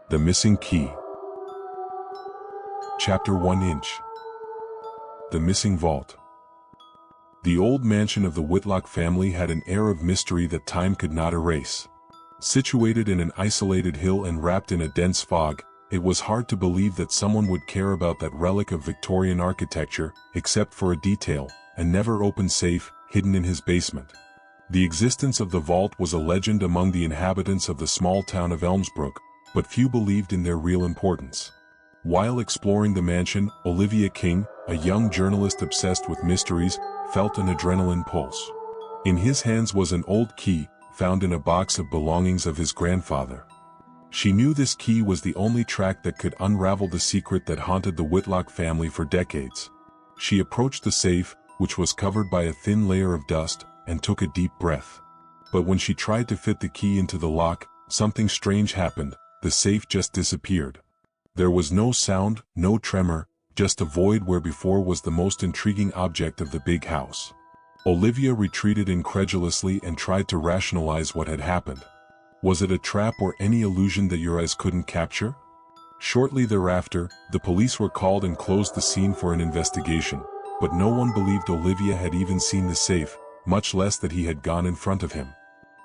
The Missing Key. Chapter 1 Inch. The Missing Vault. The old mansion of the Whitlock family had an air of mystery that time could not erase. Situated in an isolated hill and wrapped in a dense fog, it was hard to believe that someone would care about that relic of Victorian architecture, except for a detail, a never-opened safe, hidden in his basement. The existence of the vault was a legend among the inhabitants of the small town of Elmsbrook, but few believed in their real importance. While exploring the mansion, Olivia King, a young journalist obsessed with mysteries, felt an adrenaline pulse. In his hands was an old key, found in a box of belongings of his grandfather. She knew this key was the only track that could unravel the secret that haunted the Whitlock family for decades. She approached the safe, which was covered by a thin layer of dust, and took a deep breath. But when she tried to fit the key into the lock, something strange happened. The safe just disappeared. There was no sound, no tremor, just a void where before was the most intriguing object of the big house. Olivia retreated incredulously and tried to rationalize what had happened. Was it a trap or any illusion that your eyes couldn't capture? Shortly thereafter, the police were called and closed the scene for an investigation, but no one believed Olivia had even seen the safe, much less that he had gone in front of him.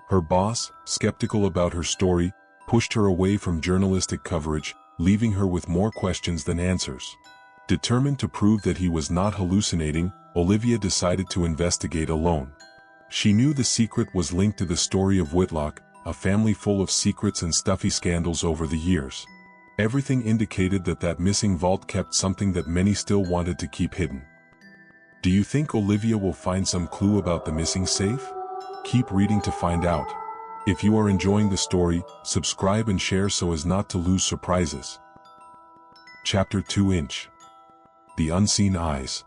Her boss, skeptical about her story, pushed her away from journalistic coverage, leaving her with more questions than answers. Determined to prove that he was not hallucinating, Olivia decided to investigate alone. She knew the secret was linked to the story of Whitlock, a family full of secrets and stuffy scandals over the years. Everything indicated that that missing vault kept something that many still wanted to keep hidden. Do you think Olivia will find some clue about the missing safe? Keep reading to find out. If you are enjoying the story, subscribe and share so as not to lose surprises. Chapter 2 Inch. The Unseen Eyes.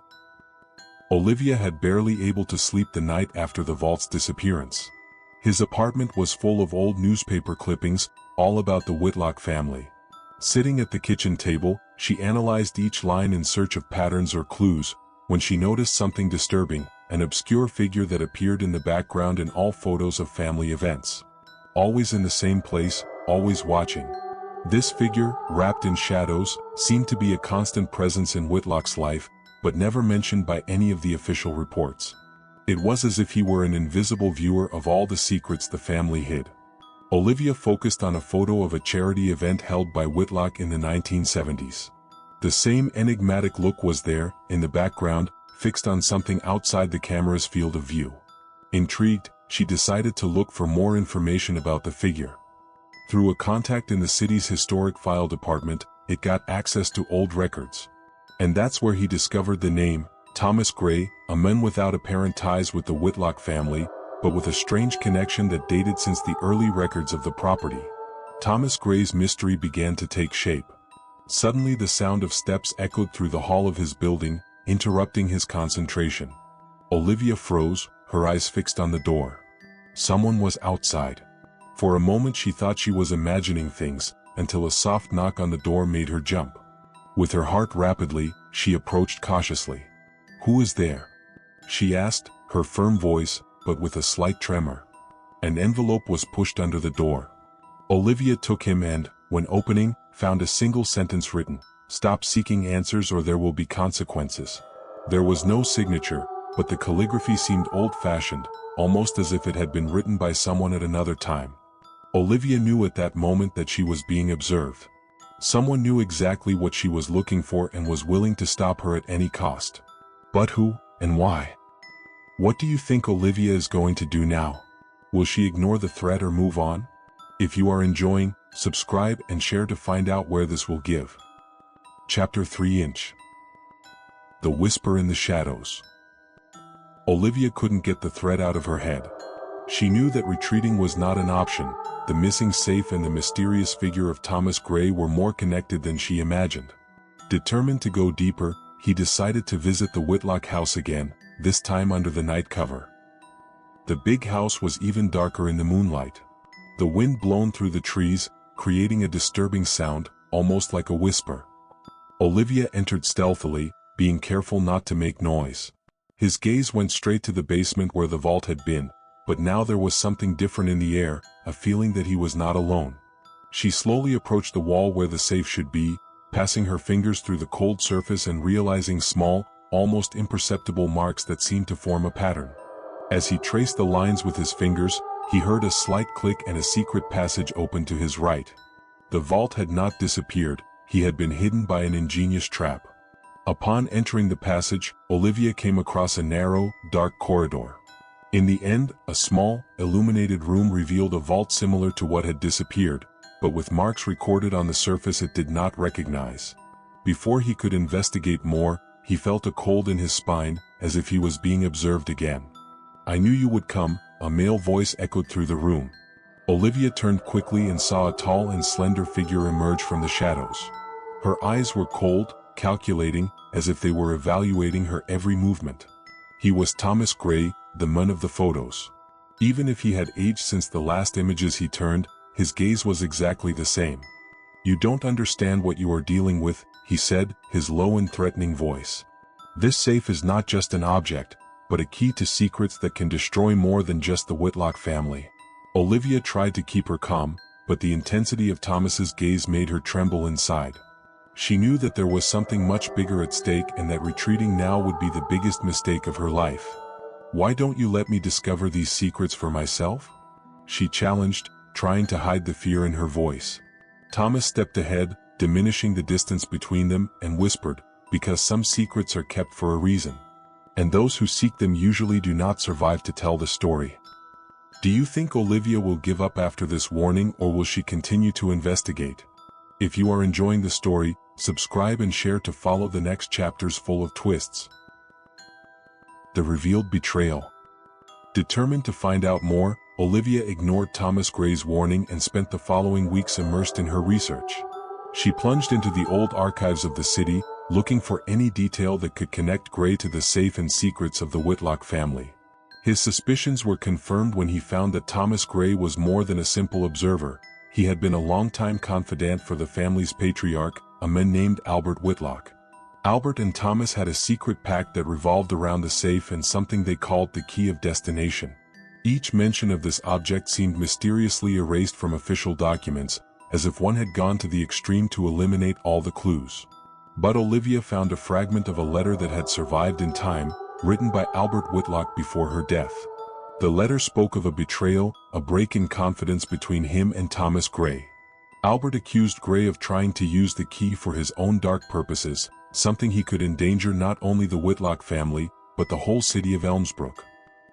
Olivia had barely able to sleep the night after the vault's disappearance. His apartment was full of old newspaper clippings, all about the Whitlock family. Sitting at the kitchen table, she analyzed each line in search of patterns or clues, when she noticed something disturbing, an obscure figure that appeared in the background in all photos of family events. Always in the same place, always watching. This figure, wrapped in shadows, seemed to be a constant presence in Whitlock's life, but never mentioned by any of the official reports. It was as if he were an invisible viewer of all the secrets the family hid. Olivia focused on a photo of a charity event held by Whitlock in the 1970s. The same enigmatic look was there, in the background, fixed on something outside the camera's field of view. Intrigued, she decided to look for more information about the figure. Through a contact in the city's historic file department, it got access to old records. And that's where he discovered the name, Thomas Gray, a man without apparent ties with the Whitlock family, but with a strange connection that dated since the early records of the property. Thomas Gray's mystery began to take shape. Suddenly the sound of steps echoed through the hall of his building, interrupting his concentration. Olivia froze, her eyes fixed on the door. Someone was outside. For a moment she thought she was imagining things, until a soft knock on the door made her jump. With her heart rapidly, she approached cautiously. "Who is there?" she asked, her firm voice, but with a slight tremor. An envelope was pushed under the door. Olivia took him and, when opening, found a single sentence written, "Stop seeking answers or there will be consequences." There was no signature, but the calligraphy seemed old-fashioned, almost as if it had been written by someone at another time. Olivia knew at that moment that she was being observed. Someone knew exactly what she was looking for and was willing to stop her at any cost. But who, and why? What do you think Olivia is going to do now? Will she ignore the threat or move on? If you are enjoying, subscribe and share to find out where this will give. Chapter 3 Inch. The Whisper in the Shadows. Olivia couldn't get the threat out of her head. She knew that retreating was not an option. The missing safe and the mysterious figure of Thomas Gray were more connected than she imagined. Determined to go deeper, he decided to visit the Whitlock house again, this time under the night cover. The big house was even darker in the moonlight. The wind blown through the trees, creating a disturbing sound, almost like a whisper. Olivia entered stealthily, being careful not to make noise. His gaze went straight to the basement where the vault had been, but now there was something different in the air, a feeling that he was not alone. She slowly approached the wall where the safe should be, passing her fingers through the cold surface and realizing small, almost imperceptible marks that seemed to form a pattern. As he traced the lines with his fingers, he heard a slight click and a secret passage opened to his right. The vault had not disappeared, he had been hidden by an ingenious trap. Upon entering the passage, Olivia came across a narrow, dark corridor. In the end, a small, illuminated room revealed a vault similar to what had disappeared, but with marks recorded on the surface it did not recognize. Before he could investigate more, he felt a cold in his spine, as if he was being observed again. "I knew you would come," a male voice echoed through the room. Olivia turned quickly and saw a tall and slender figure emerge from the shadows. Her eyes were cold, calculating, as if they were evaluating her every movement. He was Thomas Gray, the man of the photos. Even if he had aged since the last images he turned, his gaze was exactly the same. "You don't understand what you are dealing with," he said, his low and threatening voice. "This safe is not just an object, but a key to secrets that can destroy more than just the Whitlock family." Olivia tried to keep her calm, but the intensity of Thomas's gaze made her tremble inside. She knew that there was something much bigger at stake and that retreating now would be the biggest mistake of her life. "Why don't you let me discover these secrets for myself?" she challenged, trying to hide the fear in her voice. Thomas stepped ahead, diminishing the distance between them, and whispered, "Because some secrets are kept for a reason. And those who seek them usually do not survive to tell the story." Do you think Olivia will give up after this warning, or will she continue to investigate? If you are enjoying the story, subscribe and share to follow the next chapters full of twists. The revealed betrayal. Determined to find out more, Olivia ignored Thomas Gray's warning and spent the following weeks immersed in her research. She plunged into the old archives of the city, looking for any detail that could connect Gray to the safe and secrets of the Whitlock family. His suspicions were confirmed when he found that Thomas Gray was more than a simple observer. He had been a longtime confidant for the family's patriarch, a man named Albert Whitlock. Albert and Thomas had a secret pact that revolved around the safe and something they called the key of destination. Each mention of this object seemed mysteriously erased from official documents, as if one had gone to the extreme to eliminate all the clues. But Olivia found a fragment of a letter that had survived in time, written by Albert Whitlock before her death. The letter spoke of a betrayal, a break in confidence between him and Thomas Gray. Albert accused Gray of trying to use the key for his own dark purposes, something he could endanger not only the Whitlock family, but the whole city of Elmsbrook.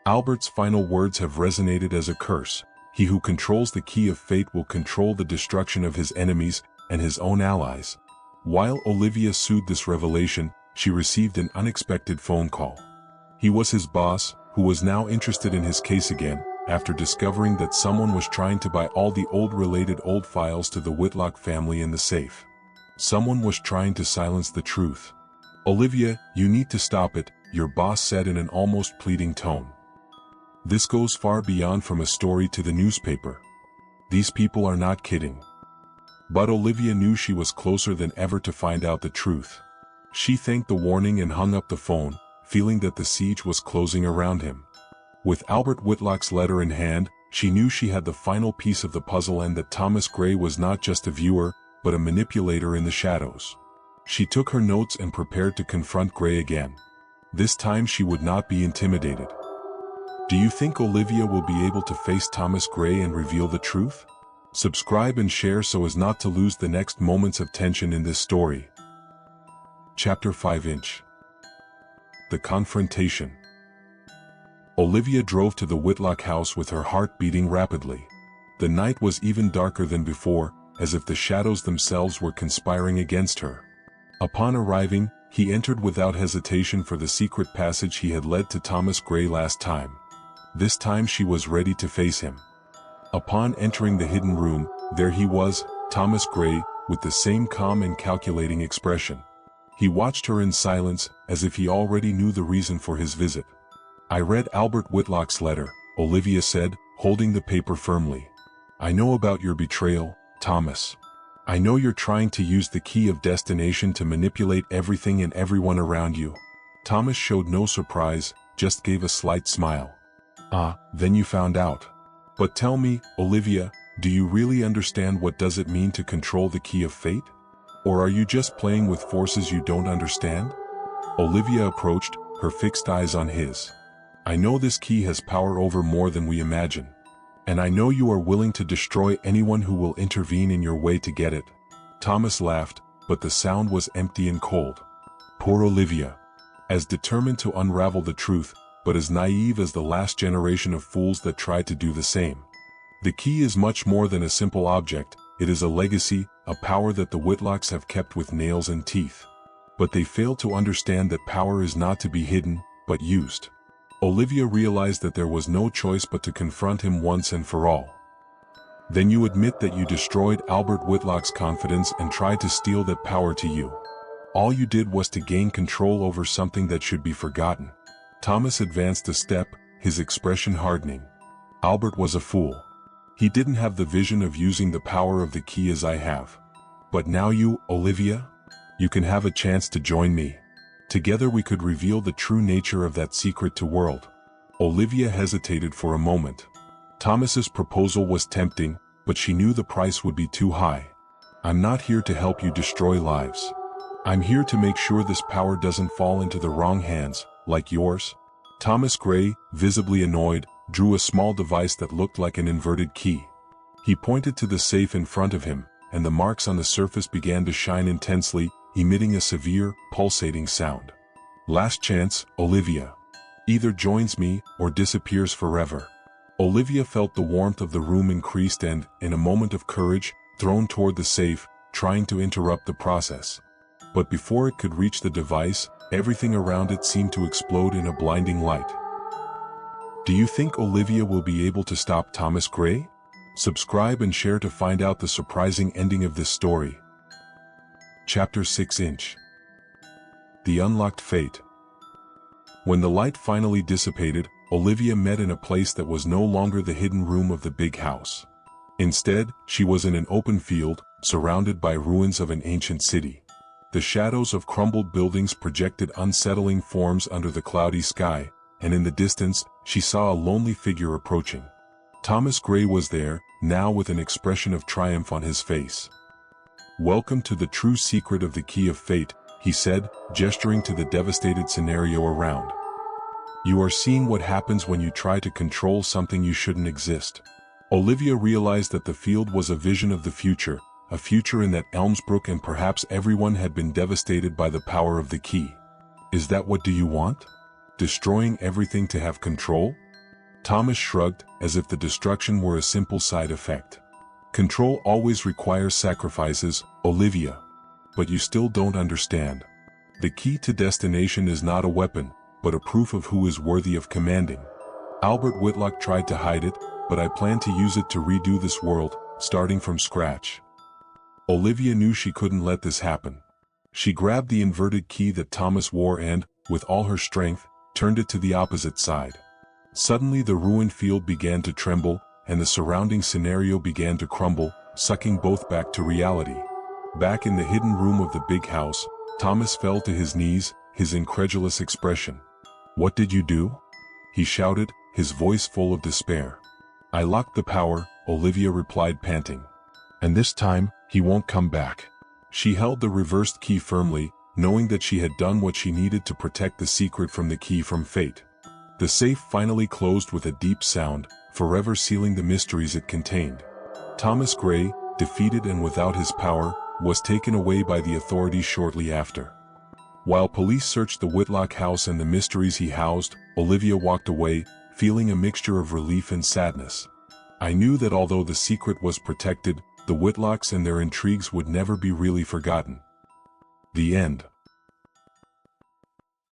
Albert's final words have resonated as a curse. He who controls the key of fate will control the destruction of his enemies and his own allies. While Olivia soothed this revelation, she received an unexpected phone call. He was his boss, who was now interested in his case again, after discovering that someone was trying to buy all the old files to the Whitlock family in the safe. Someone was trying to silence the truth. "Olivia, you need to stop it," your boss said in an almost pleading tone. "This goes far beyond from a story to the newspaper. These people are not kidding." But Olivia knew she was closer than ever to find out the truth. She thanked the warning and hung up the phone, feeling that the siege was closing around him. With Albert Whitlock's letter in hand, she knew she had the final piece of the puzzle and that Thomas Gray was not just a viewer, but a manipulator in the shadows. She took her notes and prepared to confront Gray again. This time she would not be intimidated. Do you think Olivia will be able to face Thomas Gray and reveal the truth? Subscribe and share so as not to lose the next moments of tension in this story. Chapter 5. The confrontation. Olivia drove to the Whitlock house with her heart beating rapidly. The night was even darker than before, as if the shadows themselves were conspiring against her. Upon arriving, he entered without hesitation for the secret passage he had led to Thomas Gray last time. This time she was ready to face him. Upon entering the hidden room, there he was, Thomas Gray, with the same calm and calculating expression. He watched her in silence, as if he already knew the reason for his visit. "I read Albert Whitlock's letter," Olivia said, holding the paper firmly. "I know about your betrayal, Thomas. I know you're trying to use the key of destination to manipulate everything and everyone around you." Thomas showed no surprise, just gave a slight smile. "Ah, then you found out. But tell me, Olivia, Do you really understand what does it mean to control the key of fate? Or are you just playing with forces you don't understand? Olivia approached, her fixed eyes on his. I know this key has power over more than we imagine. And I know you are willing to destroy anyone who will intervene in your way to get it. Thomas laughed, but the sound was empty and cold. Poor Olivia. As determined to unravel the truth, but as naive as the last generation of fools that tried to do the same. The key is much more than a simple object, it is a legacy, a power that the Whitlocks have kept with nails and teeth. But they fail to understand that power is not to be hidden, but used. Olivia realized that there was no choice but to confront him once and for all. Then you admit that you destroyed Albert Whitlock's confidence and tried to steal that power to you. All you did was to gain control over something that should be forgotten. Thomas advanced a step, his expression hardening. Albert was a fool. He didn't have the vision of using the power of the key as I have. But now you, Olivia? You can have a chance to join me. Together we could reveal the true nature of that secret to world. Olivia hesitated for a moment. Thomas's proposal was tempting, but she knew the price would be too high. I'm not here to help you destroy lives. I'm here to make sure this power doesn't fall into the wrong hands, like yours. Thomas Gray, visibly annoyed, drew a small device that looked like an inverted key. He pointed to the safe in front of him, and the marks on the surface began to shine intensely, emitting a severe, pulsating sound. Last chance, Olivia. Either joins me, or disappears forever. Olivia felt the warmth of the room increased and, in a moment of courage, thrown toward the safe, trying to interrupt the process. But before it could reach the device, everything around it seemed to explode in a blinding light. Do you think Olivia will be able to stop Thomas Gray? Subscribe and share to find out the surprising ending of this story. Chapter 6 The Unlocked Fate. When the light finally dissipated, Olivia met in a place that was no longer the hidden room of the big house. Instead, she was in an open field, surrounded by ruins of an ancient city. The shadows of crumbled buildings projected unsettling forms under the cloudy sky, and in the distance, she saw a lonely figure approaching. Thomas Gray was there, now with an expression of triumph on his face. Welcome to the true secret of the key of fate, he said, gesturing to the devastated scenario around. You are seeing what happens when you try to control something you shouldn't exist. Olivia realized that the field was a vision of the future, a future in that Elmsbrook and perhaps everyone had been devastated by the power of the key. Is that what do you want? Destroying everything to have control? Thomas shrugged, as if the destruction were a simple side effect. Control always requires sacrifices, Olivia. But you still don't understand. The key to destination is not a weapon, but a proof of who is worthy of commanding. Albert Whitlock tried to hide it, but I plan to use it to redo this world, starting from scratch. Olivia knew she couldn't let this happen. She grabbed the inverted key that Thomas wore and, with all her strength, turned it to the opposite side. Suddenly the ruined field began to tremble, and the surrounding scenario began to crumble, sucking both back to reality. Back in the hidden room of the big house, Thomas fell to his knees, his incredulous expression. What did you do? He shouted, his voice full of despair. I locked the power, Olivia replied panting. And this time, he won't come back. She held the reversed key firmly, knowing that she had done what she needed to protect the secret from the key from fate. The safe finally closed with a deep sound, forever sealing the mysteries it contained. Thomas Gray, defeated and without his power, was taken away by the authorities shortly after. While police searched the Whitlock house and the mysteries he housed, Olivia walked away, feeling a mixture of relief and sadness. I knew that although the secret was protected, the Whitlocks and their intrigues would never be really forgotten. The end.